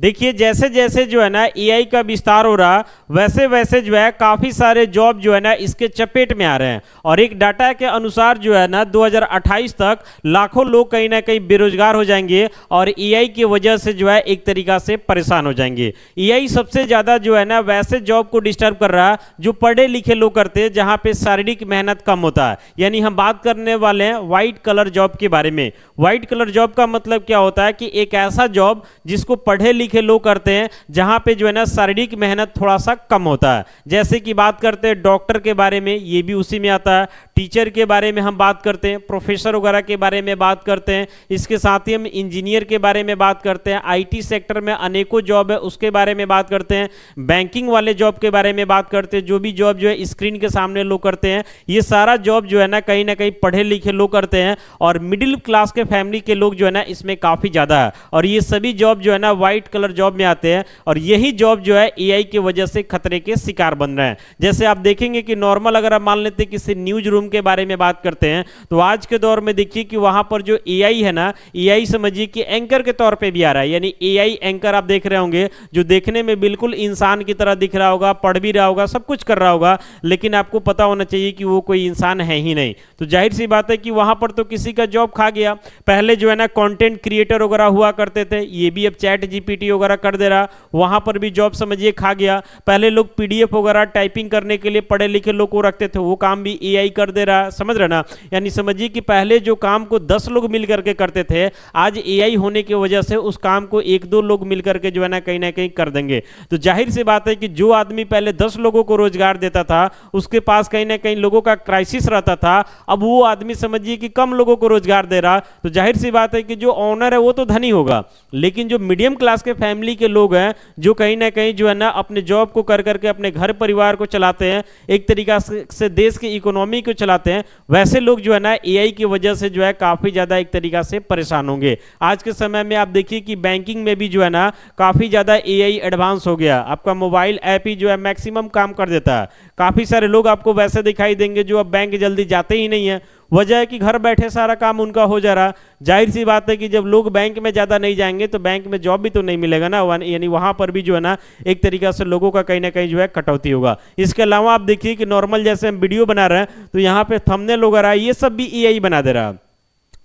देखिए जैसे जैसे जो है ना एआई का विस्तार हो रहा वैसे वैसे जो है काफी सारे जॉब जो है ना इसके चपेट में आ रहे हैं। और एक डाटा के अनुसार जो है ना 2028 तक लाखों लोग कहीं ना कहीं बेरोजगार हो जाएंगे और एआई की वजह से जो है एक तरीका से परेशान हो जाएंगे। एआई सबसे ज्यादा जो है ना वैसे जॉब को डिस्टर्ब कर रहा है जो पढ़े लिखे लोग करते हैं, जहां पे शारीरिक मेहनत कम होता है। यानी हम बात करने वाले हैं व्हाइट कलर जॉब के बारे में। व्हाइट कलर जॉब का मतलब क्या होता है कि एक ऐसा जॉब जिसको पढ़े लिखे लोग करते हैं, जहां पे जो है ना शारीरिक मेहनत थोड़ा सा कम होता है। जैसे कि बात करते हैं डॉक्टर के बारे में, ये भी उसी में आता है। टीचर के बारे में हम बात करते हैं, प्रोफेसर वगैरह के बारे में बात करते हैं। इसके साथ ही हम इंजीनियर के बारे में बात करते हैं। आईटी सेक्टर में अनेकों जॉब है उसके बारे में बात करते हैं। बैंकिंग वाले जॉब के बारे में बात करते हैं, जो भी जॉब जो है स्क्रीन के सामने लोग करते हैं, ये सारा जॉब जो है ना कहीं पढ़े लिखे लोग करते हैं। और मिडिल क्लास के फैमिली के लोग जो है ना इसमें काफी ज्यादा है। और ये सभी जॉब जो है ना व्हाइट कलर जॉब में आते हैं। और यही जॉब जो है एआई की वजह से खतरे के शिकार बन रहे हैं। जैसे आप देखेंगे कि नॉर्मल अगर आप मान लेते हैं किसी न्यूज रूम के बारे में बात करते हैं, तो आज के दौर में देखिए कि वहां पर जो एआई है ना, एआई समझिए कि एंकर के तौर पे भी आ रहा है। यानी एआई एंकर आप देख रहे होंगे जो देखने में बिल्कुल इंसान की तरह दिख रहा होगा, पढ़ भी रहा होगा, सब कुछ कर रहा होगा, लेकिन आपको पता होना चाहिए कि वो कोई इंसान है ही नहीं। तो जाहिर सी बात है कि वहां पर तो किसी का जॉब खा गया। पहले जो है ना कंटेंट क्रिएटर वगैरह हुआ करते थे, ये भी अब चैट जीपीटी वगैरह कर दे रहा, वहां पर भी जॉब समझिए खा गया। पहले लोग पीडीएफ वगैरह टाइपिंग करने के लिए पढ़े लिखे लोग को रखते थे, वो काम भी एआई कर दे रहा, समझ रहे ना। यानी समझिए कि पहले जो काम को 10 लोग मिल करके करते थे, आज एआई होने की वजह से उस काम को 1-2 लोग मिल करके जो है ना कहीं कर देंगे। तो जाहिर सी बात है कि जो आदमी पहले 10 लोगों को रोजगार देता था, उसके पास कहीं ना कहीं लोगों का क्राइसिस रहता था। अब वो आदमी समझिए कि कम लोगों को रोजगार दे रहा, तो जाहिर सी बात है कि जो ऑनर है वो तो धनी होगा, लेकिन जो मीडियम क्लास के फैमिली के लोग हैं, जो कहीं ना कहीं जो है ना अपने जॉब को कर करके अपने घर परिवार को चलाते हैं, एक तरीका से देश की इकोनॉमी को चलाते हैं, वैसे लोग जो है ना एआई की वजह से जो है काफी ज्यादा एक तरीका से परेशान होंगे। आज के समय में आप देखिए कि बैंकिंग में भी जो है ना काफी ज्यादा एआई एडवांस हो गया। आपका मोबाइल ऐप ही जो है मैक्सिमम काम कर देता है। काफी सारे लोग आपको वैसे दिखाई देंगे जो अब बैंक जल्दी जाते ही नहीं है, वजह है कि घर बैठे सारा काम उनका हो जा रहा। जाहिर सी बात है कि जब लोग बैंक में ज़्यादा नहीं जाएंगे तो बैंक में जॉब भी तो नहीं मिलेगा ना, यानी वहाँ पर भी जो है ना एक तरीका से लोगों का कहीं ना कहीं जो है कटौती होगा। इसके अलावा आप देखिए कि नॉर्मल जैसे हम वीडियो बना रहे हैं तो यहाँ पे थंबनेल वगैरह ये सब भी एआई बना दे रहा है,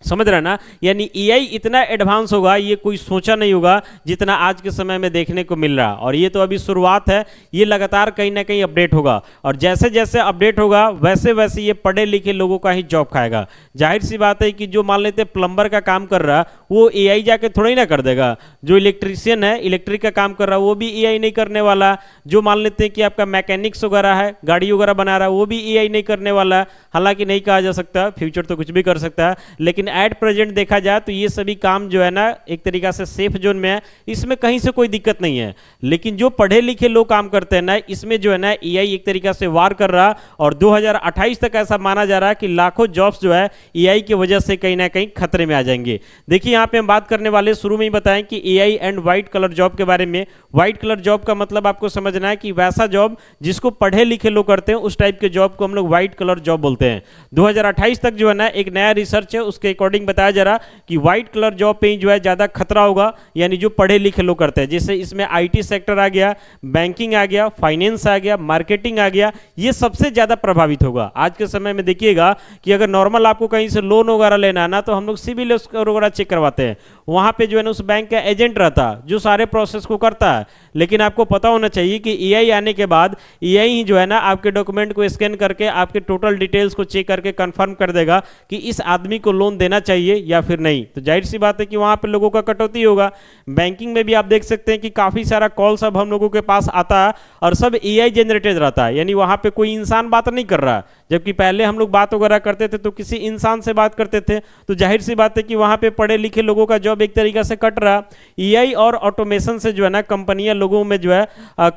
समझ रहे ना। यानी एआई इतना एडवांस होगा, ये कोई सोचा नहीं होगा जितना आज के समय में देखने को मिल रहा। और ये तो अभी शुरुआत है, ये लगातार कहीं ना कहीं अपडेट होगा। और जैसे जैसे अपडेट होगा वैसे वैसे ये पढ़े लिखे लोगों का ही जॉब खाएगा। जाहिर सी बात है कि जो मान लेते प्लम्बर का काम कर रहा वो एआई जाके थोड़ा ही ना कर देगा। जो इलेक्ट्रीशियन है, इलेक्ट्रिक का काम कर रहा वो भी एआई नहीं करने वाला। जो मान लेते हैं कि आपका मैकेनिक्स वगैरह है, गाड़ी वगैरह बना रहा है, वो भी एआई नहीं करने वाला। हालांकि नहीं कहा जा सकता, फ्यूचर तो कुछ भी कर सकता है, लेकिन एट प्रेजेंट देखा जाए तो ये सभी काम जो है ना एक तरीका से सेफ जोन में है, इसमें कहीं से कोई दिक्कत नहीं है। लेकिन जो पढ़े लिखे लोग काम करते हैं ना, इसमें जो है ना एआई एक तरीका से वार कर रहा। और 2028 तक ऐसा माना जा रहा है कि लाखों जॉब्स जो है एआई की वजह से कहीं ना कहीं खतरे में आ जाएंगे। देखिए यहाँ पे हम बात करने वाले शुरू में ही बताएं कि AI and white collar job के बारे में। व्हाइट कलर जॉब का मतलब आपको समझना है कि वैसा जॉब जिसको पढ़े लिखे लोग करते हैं, उस टाइप के जॉब को हम लोग व्हाइट कलर जॉब बोलते हैं। 2028 तक जो है ना एक नया रिसर्च है, उसके अकॉर्डिंग बताया जा रहा कि व्हाइट कलर जॉब पे ही जो है ज्यादा खतरा होगा, यानी जो पढ़े लिखे लोग करते हैं। जैसे इसमें आईटी सेक्टर आ गया, बैंकिंग आ गया, फाइनेंस आ गया, मार्केटिंग आ गया, ये सबसे ज्यादा प्रभावित होगा। आज के समय में देखिएगा कि अगर नॉर्मल आपको कहीं से लोन वगैरह लेना है ना, तो हम लोग सिविल स्कोर वगैरह चेक करवाते हैं। वहां पे जो है ना उस बैंक का एजेंट रहता है जो सारे प्रोसेस को करता है। लेकिन आपको पता होना चाहिए कि एआई आने के बाद एआई ही जो है ना आपके डॉक्यूमेंट को स्कैन करके आपके टोटल डिटेल्स को चेक करके कंफर्म कर देगा कि इस आदमी को लोन देना चाहिए या फिर नहीं। तो जाहिर सी बात है कि वहां पे लोगों का कटौती होगा। बैंकिंग में भी आप देख सकते हैं कि काफी सारा कॉल सब हम लोगों के पास आता है और सब एआई जनरेटेड रहता है, यानी वहां पे कोई इंसान बात नहीं कर रहा। जबकि पहले हम लोग बात वगैरह करते थे तो किसी इंसान से बात करते थे। तो जाहिर सी बात है कि वहां पे पढ़े लिखे लोगों का जॉब एक तरीका से कट रहा। एआई और ऑटोमेशन से जो है ना कंपनियां लोगों में जो है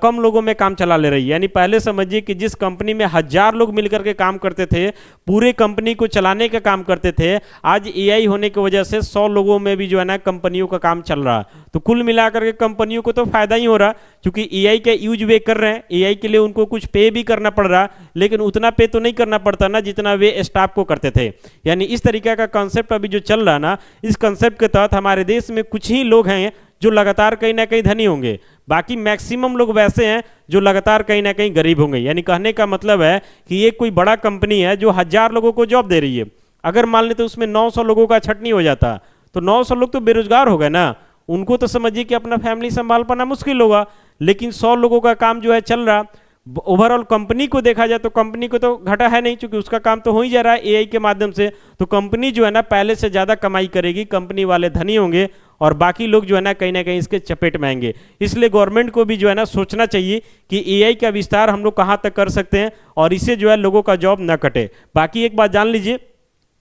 कम लोगों में काम चला ले रही है। यानी पहले समझिए कि जिस कंपनी में 1000 लोग मिलकर के काम करते थे, पूरे कंपनी को चलाने का काम करते थे, आज एआई होने की वजह से 100 लोगों में भी जो है ना कंपनियों का काम चल रहा। तो कुल मिलाकर के कंपनियों को तो फायदा ही हो रहा, क्योंकि एआई का यूज वे कर रहे हैं, एआई के लिए उनको कुछ पे भी करना पड़ रहा, लेकिन उतना पे तो नहीं करना पड़ता ना जितना वे स्टाफ को करते थे। यानी इस तरीके का कॉन्सेप्ट अभी जो चल रहा है ना, इस कॉन्सेप्ट के तहत हमारे देश में कुछ ही लोग हैं जो लगातार कहीं ना कहीं धनी होंगे, बाकी मैक्सिमम लोग वैसे हैं जो लगातार कहीं ना कहीं गरीब होंगे। यानी कहने का मतलब है कि ये कोई बड़ा कंपनी है जो 1000 लोगों को जॉब दे रही है, अगर मान लेते उसमें 900 लोगों का छटनी हो जाता तो 900 लोग तो बेरोजगार हो गए ना, उनको तो समझिए कि अपना फैमिली संभाल पाना मुश्किल होगा। लेकिन 100 लोगों का काम जो है चल रहा। ओवरऑल कंपनी को देखा जाए तो कंपनी को तो घाटा है नहीं, क्योंकि उसका काम तो हो ही जा रहा है एआई के माध्यम से। तो कंपनी जो है ना पहले से ज़्यादा कमाई करेगी, कंपनी वाले धनी होंगे और बाकी लोग जो है ना कहीं इसके चपेट में आएंगे। इसलिए गवर्नमेंट को भी जो है ना सोचना चाहिए कि एआई का विस्तार हम लोग कहाँ तक कर सकते हैं और इससे जो है लोगों का जॉब न कटे। बाकी एक बात जान लीजिए,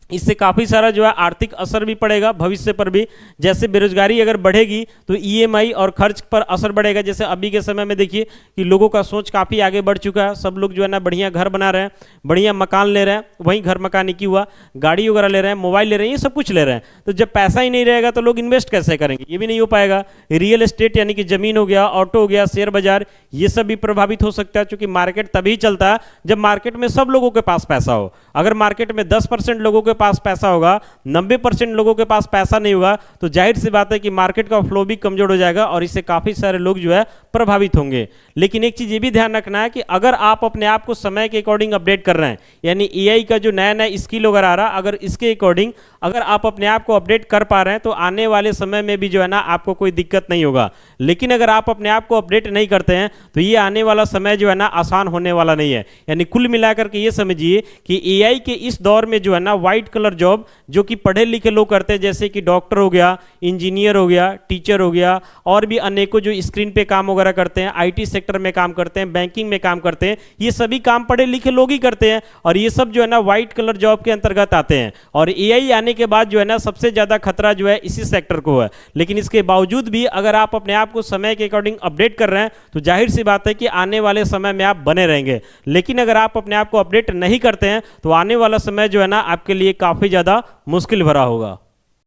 इससे काफ़ी सारा जो है आर्थिक असर भी पड़ेगा भविष्य पर भी। जैसे बेरोजगारी अगर बढ़ेगी तो ईएमआई और खर्च पर असर बढ़ेगा। जैसे अभी के समय में देखिए कि लोगों का सोच काफ़ी आगे बढ़ चुका है, सब लोग जो है ना बढ़िया घर बना रहे हैं, बढ़िया मकान ले रहे हैं, वहीं घर मकान की हुआ गाड़ी वगैरह ले रहे हैं, मोबाइल ले रहे हैं, ये सब कुछ ले रहे हैं। तो जब पैसा ही नहीं रहेगा तो लोग इन्वेस्ट कैसे करेंगे, ये भी नहीं हो पाएगा। रियल एस्टेट यानी कि ज़मीन हो गया, ऑटो हो गया, शेयर बाजार, ये सब भी प्रभावित हो सकता है, क्योंकि मार्केट तभी चलता है जब मार्केट में सब लोगों के पास पैसा हो। अगर मार्केट में 10% लोगों के पास पैसा होगा, 90% लोगों के पास पैसा नहीं होगा, तो जाहिर सी बात है कि मार्केट का फ्लो भी कमजोर हो जाएगा और इससे काफी सारे लोग जो है प्रभावित होंगे। लेकिन एक चीज ये भी ध्यान रखना है कि अगर आप अपने आप को समय के अकॉर्डिंग अपडेट कर रहे हैं, यानी एआई का जो नया नया स्किल वगैरह आ रहा, अगर इसके अकॉर्डिंग अगर आप अपने आप को अपडेट कर पा रहे हैं तो आने वाले समय में भी जो है ना आपको कोई दिक्कत नहीं होगा। लेकिन अगर आप अपने आप को अपडेट नहीं करते हैं तो ये आने वाला समय जो है ना आसान होने वाला नहीं है। यानी कुल मिलाकर के ये समझिए कि एआई के इस दौर में जो है ना व्हाइट कलर जॉब जो कि पढ़े लिखे लोग करते हैं, जैसे कि डॉक्टर हो गया, इंजीनियर हो गया, टीचर हो गया, और भी अनेकों जो स्क्रीन पे काम वगैरह करते हैं, आईटी सेक्टर में काम करते हैं, बैंकिंग में काम करते हैं, ये सभी काम पढ़े लिखे लोग ही करते हैं और ये सब जो है ना व्हाइट कलर जॉब के अंतर्गत आते हैं। और एआई आने के बाद जो है ना सबसे ज्यादा खतरा जो है इसी सेक्टर को है। लेकिन इसके बावजूद भी अगर आप अपने आप को समय के अकॉर्डिंग अपडेट कर रहे हैं तो जाहिर सी बात है कि आने वाले समय में आप बने रहेंगे। लेकिन अगर आप अपने आप को अपडेट नहीं करते हैं तो आने वाला समय जो है ना आपके लिए काफी ज्यादा मुश्किल भरा होगा।